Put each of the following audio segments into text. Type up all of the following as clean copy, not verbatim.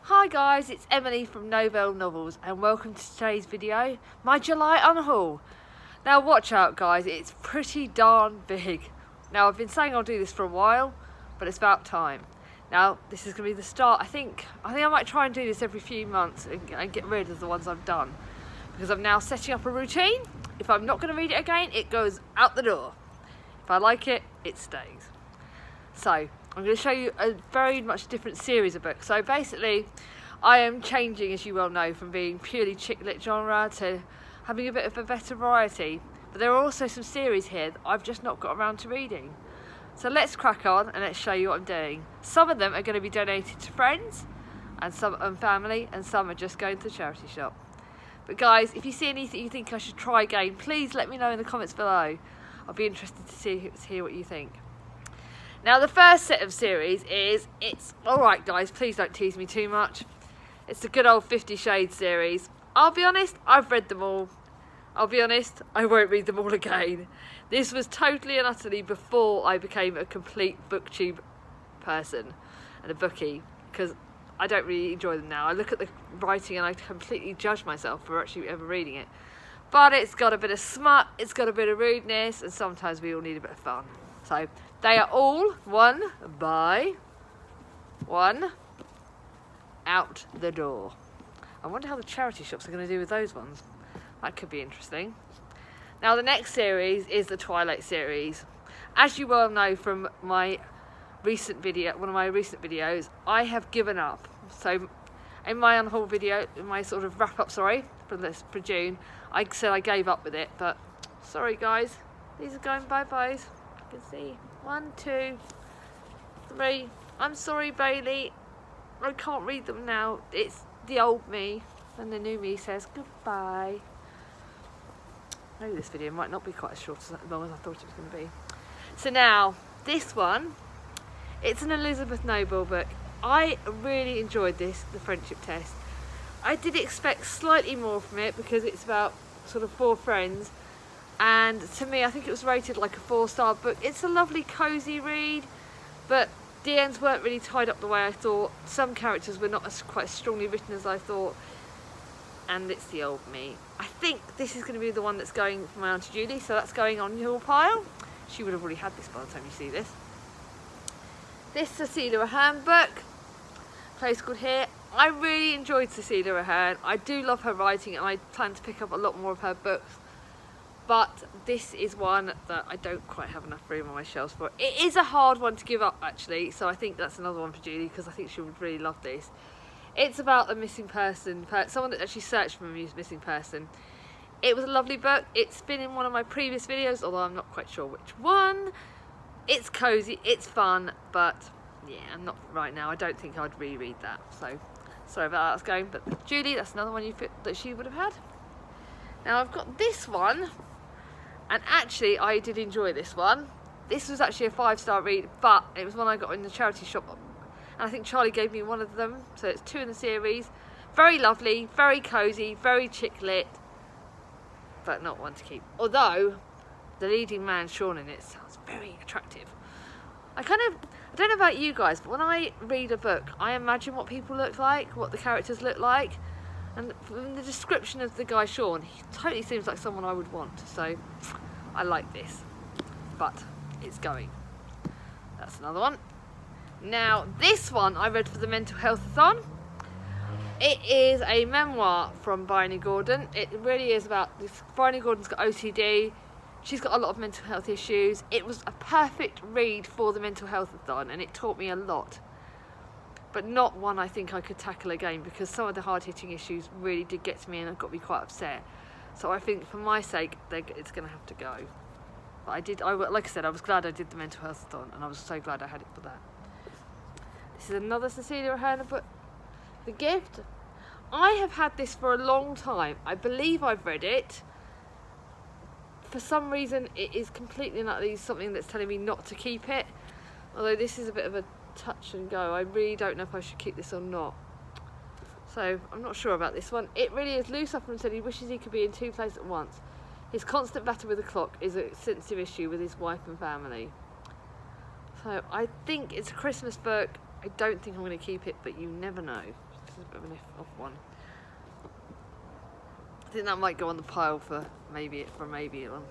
Hi guys, it's Emily from Novell Novels and welcome to today's video, my July unhaul. Now watch out guys, it's pretty darn big. Now I've been saying I'll do this for a while, but it's about time. Now this is going to be the start. I think I might try and do this every few months and get rid of the ones I've done. Because I'm now setting up a routine. If I'm not going to read it again, it goes out the door. If I like it, it stays. So, I'm going to show you a very much different series of books. So basically, I am changing, as you well know, from being purely chick lit genre to having a bit of a better variety. But there are also some series here that I've just not got around to reading. So let's crack on and let's show you what I'm doing. Some of them are going to be donated to friends and some family, and some are just going to the charity shop. But guys, if you see anything you think I should try again, please let me know in the comments below. I'll be interested to hear what you think. Now the first set of series it's alright guys, please don't tease me too much. It's the good old 50 Shades series. I'll be honest, I've read them all. I'll be honest, I won't read them all again. This was totally and utterly before I became a complete booktube person and a bookie, because I don't really enjoy them now. I look at the writing and I completely judge myself for actually ever reading it. But it's got a bit of smut, it's got a bit of rudeness, and sometimes we all need a bit of fun. So they are all one by one out the door. I wonder how the charity shops are going to do with those ones. That could be interesting. Now the next series is the Twilight series. As you well know from my recent video, one of my recent videos, I have given up. So in my unhaul video, in my sort of wrap up, for June, I said I gave up with it, but sorry guys, these are going bye-byes. You can see 1, 2, 3. I'm sorry Bailey, I can't read them now. It's the old me, and the new me says goodbye. Maybe this video might not be quite as long as I thought it was going to be. So now, this one, it's an Elizabeth Noble book. I really enjoyed this, The Friendship Test. I did expect slightly more from it because it's about sort of 4 friends, and to me I think it was rated like a 4-star book. It's a lovely cosy read, but the ends weren't really tied up the way I thought. Some characters were not quite as strongly written as I thought, and it's the old me. I think this is going to be the one that's going for my Auntie Julie, so that's going on your pile. She would have already had this by the time you see this. This Cecilia Ahern book, Place Called Here. I really enjoyed Cecilia Ahern. I do love her writing and I plan to pick up a lot more of her books. But this is one that I don't quite have enough room on my shelves for. It is a hard one to give up actually, so I think that's another one for Julie because I think she would really love this. It's about a missing person, someone that actually searched for a missing person. It was a lovely book. It's been in one of my previous videos, although I'm not quite sure which one. It's cosy, it's fun, but yeah, not right now. I don't think I'd reread that. So sorry about how that's going, but Julie, that's another one that she would have had. Now I've got this one, and actually I did enjoy this one. This was actually a 5-star read, but it was one I got in the charity shop, and I think Charlie gave me one of them, so it's 2 in the series. Very lovely, very cosy, very chick lit, but not one to keep. Although the leading man Sean in it sounds very attractive. I don't know about you guys, but when I read a book, I imagine what people look like, what the characters look like, and from the description of the guy Sean, he totally seems like someone I would want. So I like this, but it's going. That's another one. Now this one I read for the Mental Health-a-thon. It is a memoir from Bryony Gordon. It really is about this. Bryony Gordon's got OCD. She's got a lot of mental health issues. It was a perfect read for the Mental Health-a-thon and it taught me a lot. But not one I think I could tackle again because some of the hard-hitting issues really did get to me and it got me quite upset. So I think for my sake, it's going to have to go. But like I said, I was glad I did the Mental Health-a-thon and I was so glad I had it for that. This is another Cecilia Ahern book, The Gift. I have had this for a long time. I believe I've read it. For some reason it is completely and utterly something that's telling me not to keep it, although this is a bit of a touch and go. I really don't know if I should keep this or not, so I'm not sure about this one. It really is. Lou Suffren said he wishes he could be in 2 places at once. His constant battle with the clock is a sensitive issue with his wife and family. So I think it's a Christmas book. I don't think I'm going to keep it, but you never know. is a bit of an off one. I think that might go on the pile for maybe one.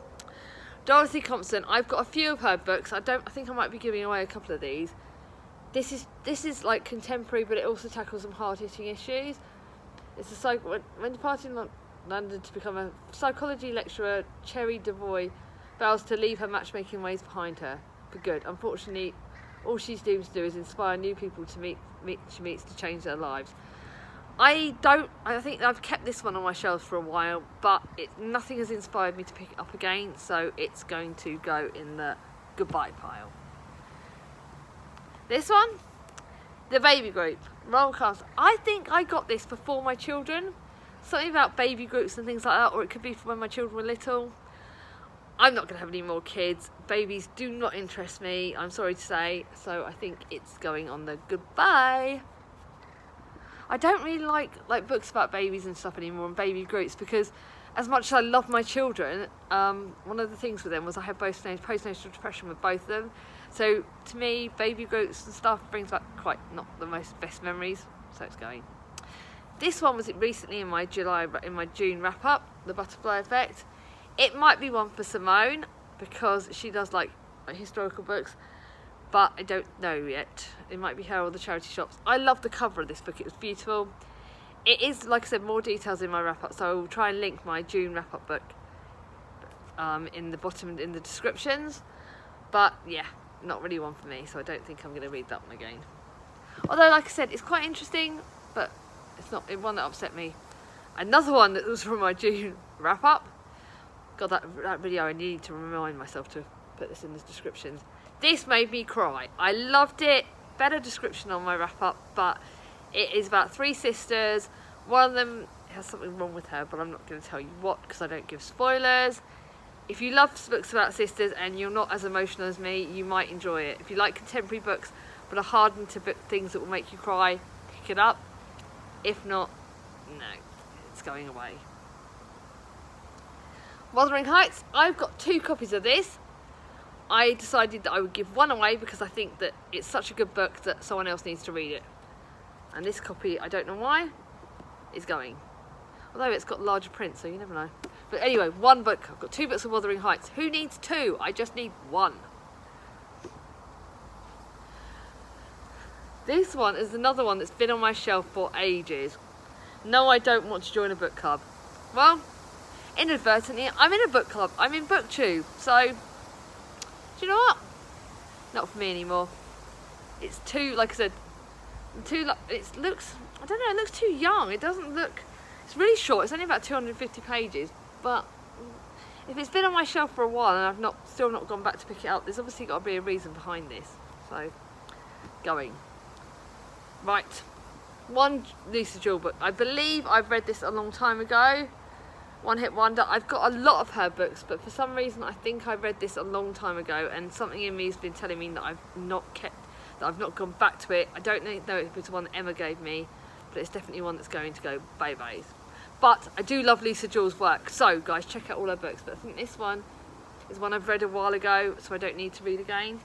Dorothy Compson. I've got a few of her books. I think I might be giving away a couple of these. This is like contemporary, but it also tackles some hard-hitting issues. It's when departing London to become a psychology lecturer, Cherry Devoy vows to leave her matchmaking ways behind her for good. Unfortunately, all she's doomed to do is inspire new people she meets to change their lives. I think I've kept this one on my shelves for a while, but nothing has inspired me to pick it up again, so it's going to go in the goodbye pile. This one, The Baby Group, Roll Cast. I think I got this before my children. Something about baby groups and things like that, or it could be from when my children were little. I'm not going to have any more kids. Babies do not interest me, I'm sorry to say, so I think it's going on the goodbye. I don't really like books about babies and stuff anymore and baby groups, because as much as I love my children, one of the things with them was I had postnatal depression with both of them. So to me, baby groups and stuff brings back quite not the best memories, so it's going. This one was recently in my June wrap up, The Butterfly Effect. It might be one for Simone because she does like historical books, but I don't know yet. It might be her or the charity shops. I love the cover of this book, it was beautiful. It is, like I said, more details in my wrap up, so I will try and link my June wrap up book in the bottom, in the descriptions. But yeah, not really one for me, so I don't think I'm going to read that one again. Although, like I said, it's quite interesting, but it's not one that upset me. Another one that was from my June wrap up. God, that video, I need to remind myself to put this in the descriptions. This made me cry. I loved it. Better description on my wrap up, but it is about 3 sisters. One of them has something wrong with her, but I'm not going to tell you what because I don't give spoilers. If you love books about sisters and you're not as emotional as me, you might enjoy it. If you like contemporary books but are hardened to things that will make you cry, pick it up. If not, no, it's going away. Wuthering Heights. I've got 2 copies of this. I decided that I would give one away because I think that it's such a good book that someone else needs to read it. And this copy, I don't know why, is going. Although it's got larger print, so you never know. But anyway, one book. I've got 2 books of Wuthering Heights. Who needs 2? I just need 1. This one is another one that's been on my shelf for ages. No, I don't want to join a book club. Well, inadvertently, I'm in a book club. I'm in BookTube. So, do you know what? Not for me anymore. It's too, like I said, it looks, I don't know, it looks too young. It doesn't look, it's really short. It's only about 250 pages. But if it's been on my shelf for a while and I've still not gone back to pick it up, there's obviously got to be a reason behind this. So, going. Right. One Lisa Jewell book. I believe I've read this a long time ago. One Hit Wonder. I've got a lot of her books, but for some reason I think I read this a long time ago, and something in me has been telling me that I've not gone back to it. I don't know if it was one that Emma gave me, but it's definitely one that's going to go bye-byes. But I do love Lisa Jewell's work, so guys, check out all her books. But I think this one is one I've read a while ago, so I don't need to read again.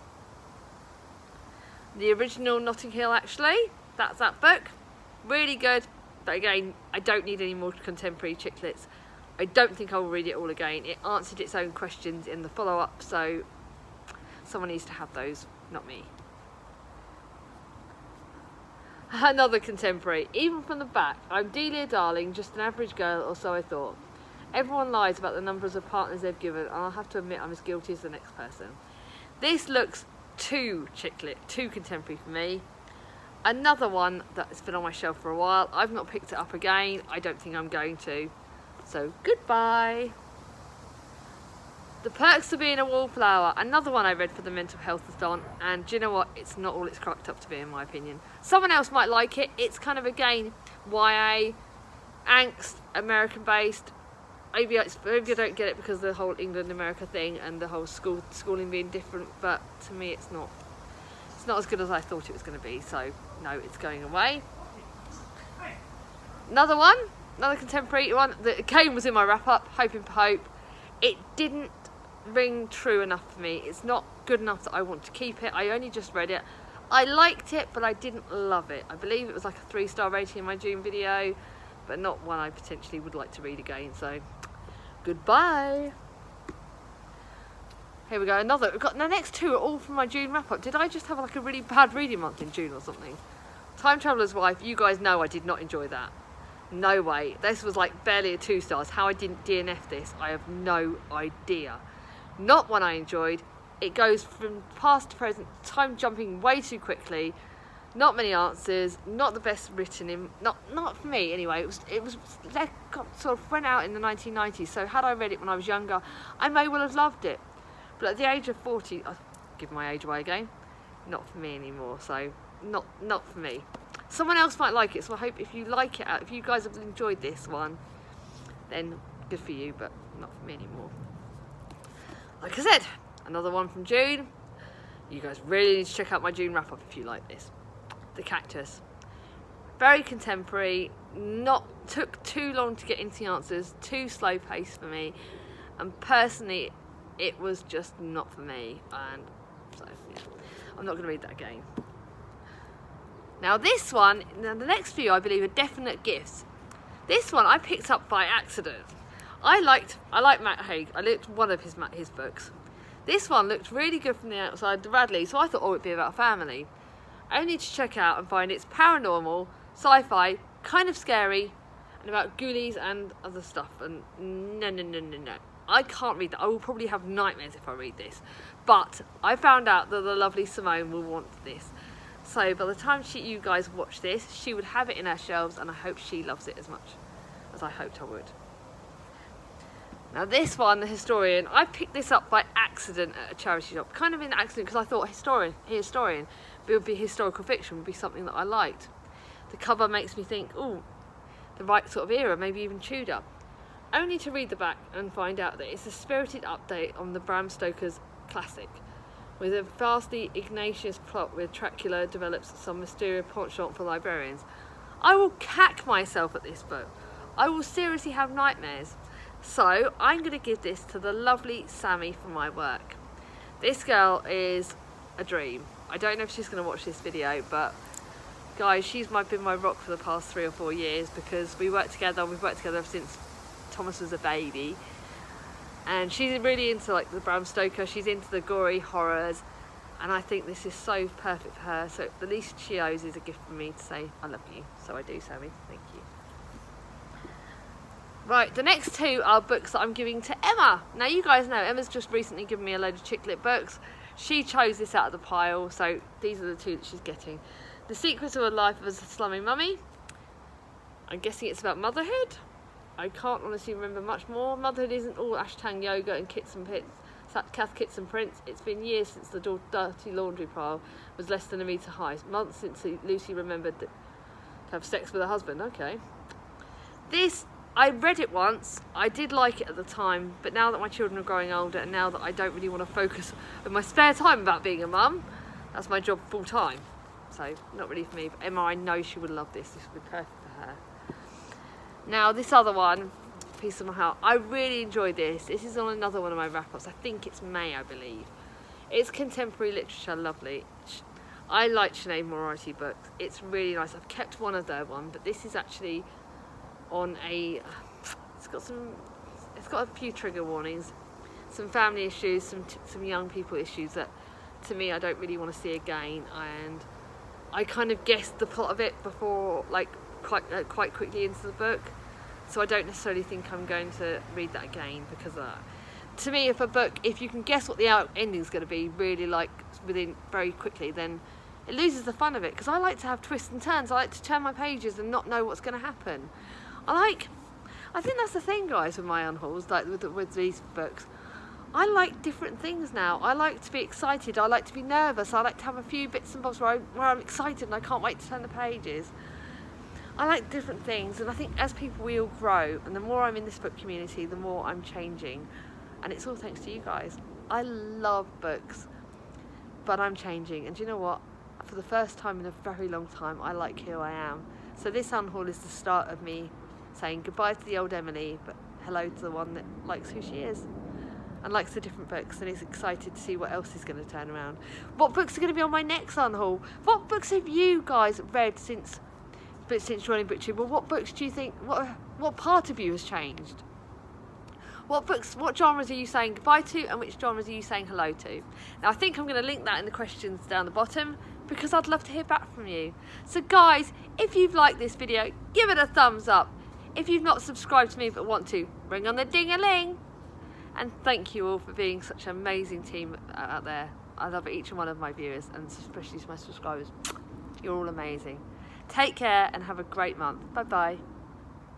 The original Notting Hill, actually. That's that book. Really good, but again, I don't need any more contemporary chick lits. I don't think I will read it all again. It answered its own questions in the follow-up, so someone needs to have those, not me. Another contemporary. Even from the back, I'm Delia Darling, just an average girl, or so I thought. Everyone lies about the numbers of partners they've given, and I'll have to admit I'm as guilty as the next person. This looks too chick lit, too contemporary for me. Another one that's been on my shelf for a while. I've not picked it up again. I don't think I'm going to. So, goodbye. The Perks of Being a Wallflower. Another one I read for the mental health-a-thon. And do you know what? It's not all it's cracked up to be, in my opinion. Someone else might like it. It's kind of, again, YA, angst, American-based. Maybe I don't get it because of the whole England-America thing and the whole schooling being different. But to me, it's not as good as I thought it was going to be. So, no, it's going away. Another contemporary one that again was in my wrap-up, Hoping for Hope. It didn't ring true enough for me. It's not good enough that I want to keep it. I only just read it. I liked it, but I didn't love it. I believe it was like a 3-star rating in my June video, but not one I potentially would like to read again, so goodbye. Here we go, another. We've got the next 2 are all from my June wrap-up. Did I just have like a really bad reading month in June or something? Time Traveller's Wife, you guys know I did not enjoy that. No way. This was like barely a 2 stars. How I didn't DNF this, I have no idea. Not one I enjoyed. It goes from past to present, time jumping way too quickly. Not many answers. Not the best written in. Not for me anyway. It was sort of went out in the 1990s. So had I read it when I was younger, I may well have loved it. But at the age of 40, I'll give my age away again. Not for me anymore. So not for me. Someone else might like it. So I hope if you like it, if you guys have enjoyed this one, then good for you. But not for me anymore. Like I said. Another one from June. You guys really need to check out my June wrap-up if you like this. The Cactus. Very contemporary. Took too long to get into the answers. Too slow paced for me. And personally, it was just not for me. And so, yeah. I'm not going to read that again. Now this one, the next few I believe are definite gifts. This one I picked up by accident. I like Matt Haig. I looked one of his books. This one looked really good from the outside, the Radley, so I thought, oh, it'd be about family. Only to check out and find it's paranormal, sci-fi, kind of scary, and about ghoulies and other stuff. And no. I can't read that. I will probably have nightmares if I read this. But I found out that the lovely Simone will want this. So by the time you guys watch this, she would have it in her shelves, and I hope she loves it as much as I hoped I would. Now this one, The Historian, I picked this up by accident at a charity shop. Kind of in accident because I thought historian, but it would be historical fiction, would be something that I liked. The cover makes me think, oh, the right sort of era, maybe even Tudor. Only to read the back and find out that it's a spirited update on the Bram Stoker's classic, with a vastly Ignatius plot where Dracula develops some mysterious penchant for librarians. I will cack myself at this book. I will seriously have nightmares. So I'm going to give this to the lovely Sammy for my work. This girl is a dream. I don't know if she's going to watch this video, but guys, she's been my rock for the past 3 or 4 years because we've worked together ever since Thomas was a baby. And she's really into like the Bram Stoker, she's into the gory horrors, and I think this is so perfect for her. So the least she owes is a gift from me to say I love you. So I do, Sammy. Thank you. Right, the next 2 are books that I'm giving to Emma. Now you guys know Emma's just recently given me a load of chick lit books. She chose this out of the pile, so these are the 2 that she's getting. The Secrets of a Life as a Slummy Mummy. I'm guessing it's about motherhood. I can't honestly remember much more. Motherhood isn't all Ashtang yoga and kits and pits, cath kits and prints. It's been years since the dirty laundry pile was less than a metre high. Months since Lucy remembered to have sex with her husband. Okay. I read it once, I did like it at the time, but now that my children are growing older and now that I don't really want to focus in my spare time about being a mum, that's my job full time. So, not really for me, but Emma, I know she would love this. This would be perfect for her. Now, this other one, Piece of My Heart, I really enjoyed this. This is on another one of my wrap-ups. I think it's May, I believe. It's contemporary literature, lovely. I like Sinead Moriarty books. It's really nice. I've kept one of their one, but this is actually on a, it's got a few trigger warnings, some family issues, some young people issues that to me I don't really want to see again, and I kind of guessed the plot of it before, like quite quickly into the book, so I don't necessarily think I'm going to read that again because of that. To me, if you can guess what the ending's going to be really like within very quickly, then it loses the fun of it, because I like to have twists and turns. I like to turn my pages and not know what's going to happen. I think that's the thing, guys, with my unhauls, like with these books. I like different things now. I like to be excited. I like to be nervous. I like to have a few bits and bobs where I'm excited and I can't wait to turn the pages. I like different things, and I think as people we all grow, and the more I'm in this book community, the more I'm changing, and it's all thanks to you guys. I love books, but I'm changing, and do you know what? For the first time in a very long time, I like who I am. So this unhaul is the start of me saying goodbye to the old Emily, but hello to the one that likes who she is. and likes the different books, and is excited to see what else is going to turn around. What books are going to be on my next unhaul? What books have you guys read since joining BookTube? Well, what books do you think, what part of you has changed? What books, what genres are you saying goodbye to, and which genres are you saying hello to? Now, I think I'm going to link that in the questions down the bottom, because I'd love to hear back from you. So guys, if you've liked this video, give it a thumbs up. If you've not subscribed to me but want to, ring on the ding-a-ling. And thank you all for being such an amazing team out there. I love each one of my viewers, and especially my subscribers. You're all amazing. Take care and have a great month. Bye bye.